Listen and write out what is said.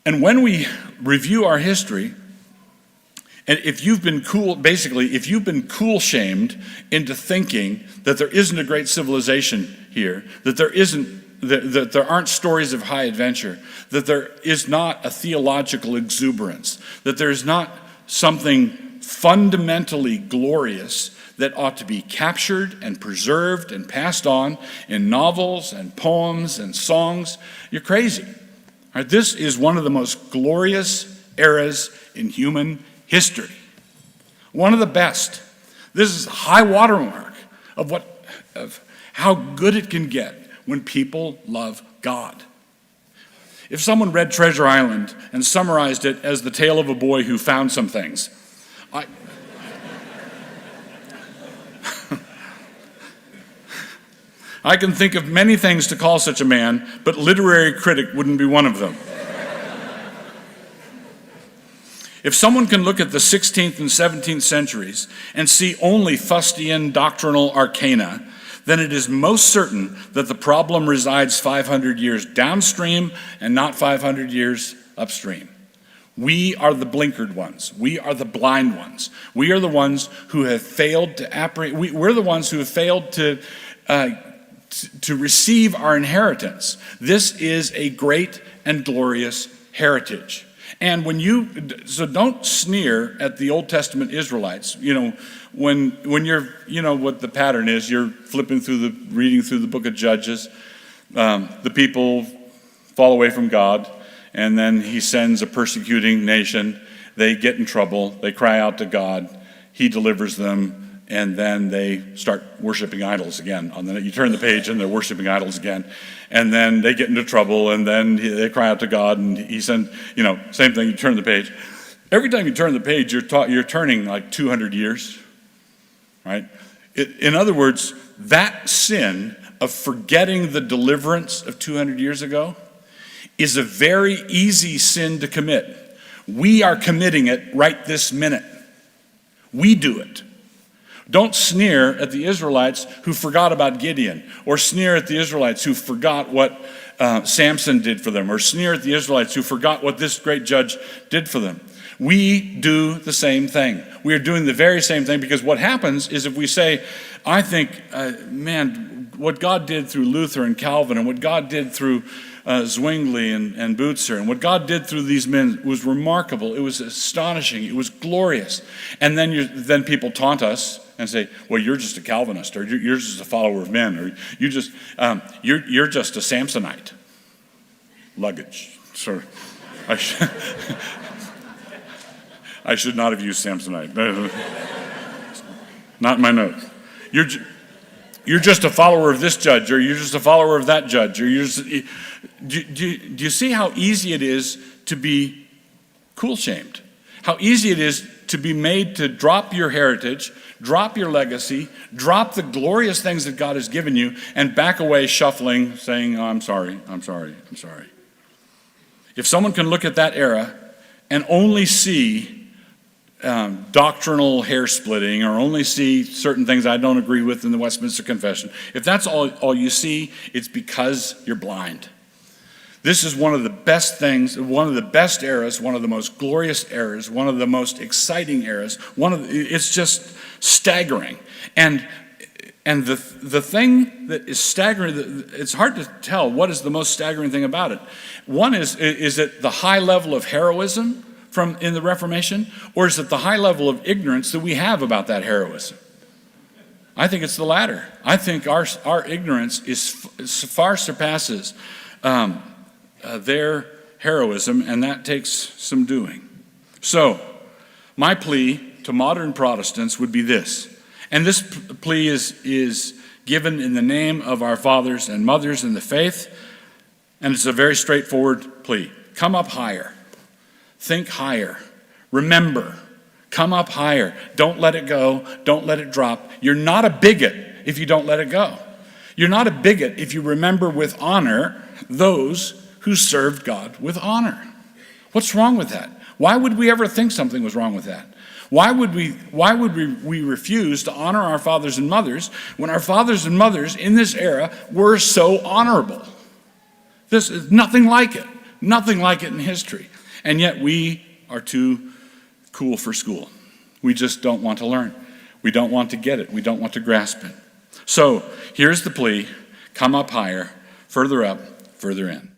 And when we review our history, and if you've been cool shamed into thinking that there isn't a great civilization here, that there aren't stories of high adventure, that there is not a theological exuberance, that there's not something fundamentally glorious that ought to be captured and preserved and passed on in novels and poems and songs, you're crazy. All right, this is one of the most glorious eras in human history. One of the best. This is a high watermark of how good it can get when people love God. If someone read Treasure Island and summarized it as the tale of a boy who found some things, I can think of many things to call such a man, but literary critic wouldn't be one of them. If someone can look at the 16th and 17th centuries and see only fustian doctrinal arcana, then it is most certain that the problem resides 500 years downstream and not 500 years upstream. We are the blinkered ones. We are the blind ones. We are the ones who have failed to apprehend. We're the ones who have failed to receive our inheritance. This is a great and glorious heritage. And so don't sneer at the Old Testament Israelites. When you're, what the pattern is, you're reading through the book of Judges, the people fall away from God, and then he sends a persecuting nation. They get in trouble, they cry out to God, he delivers them, and then they start worshiping idols again. You turn the page and they're worshiping idols again. And then they get into trouble, and then they cry out to God, and he sends, same thing, you turn the page. Every time you turn the page, you're turning like 200 years, right? In other words, that sin of forgetting the deliverance of 200 years ago is a very easy sin to commit. We are committing it right this minute. We do it. Don't sneer at the Israelites who forgot about Gideon, or sneer at the Israelites who forgot what Samson did for them, or sneer at the Israelites who forgot what this great judge did for them. We do the same thing. We are doing the very same thing, because what happens is if we say, I think, what God did through Luther and Calvin, and what God did through Zwingli and Butzer, and what God did through these men was remarkable. It was astonishing. It was glorious. And then people taunt us and say, well, you're just a Calvinist, or you're just a follower of men, or you're just a Samsonite. Luggage. Sort of. I should not have used Samsonite. Not in my notes. You're just a follower of this judge, or you're just a follower of that judge, or do you see how easy it is to be cool shamed? How easy it is to be made to drop your heritage, drop your legacy, drop the glorious things that God has given you, and back away shuffling, saying, oh, I'm sorry. If someone can look at that era and only see doctrinal hair splitting, or only see certain things I don't agree with in the Westminster Confession, if that's all you see, it's because you're blind. This is one of the best things, one of the best eras, one of the most glorious eras, one of the most exciting eras. It's just staggering. And the thing that is staggering, it's hard to tell what is the most staggering thing about it. One is it the high level of heroism in the Reformation, or is it the high level of ignorance that we have about that heroism? I think it's the latter. I think our ignorance far surpasses their heroism, and that takes some doing. So, my plea to modern Protestants would be this, and this plea is given in the name of our fathers and mothers in the faith, and it's a very straightforward plea. Come up higher. Think higher. Remember. Come up higher. Don't let it go. Don't let it drop. You're not a bigot if you don't let it go. You're not a bigot if you remember with honor those who served God with honor. What's wrong with that? Why would we ever think something was wrong with that? Why would we refuse to honor our fathers and mothers when our fathers and mothers in this era were so honorable? This is nothing like it. Nothing like it in history. And yet we are too cool for school. We just don't want to learn. We don't want to get it. We don't want to grasp it. So here's the plea: come up higher, further up, further in.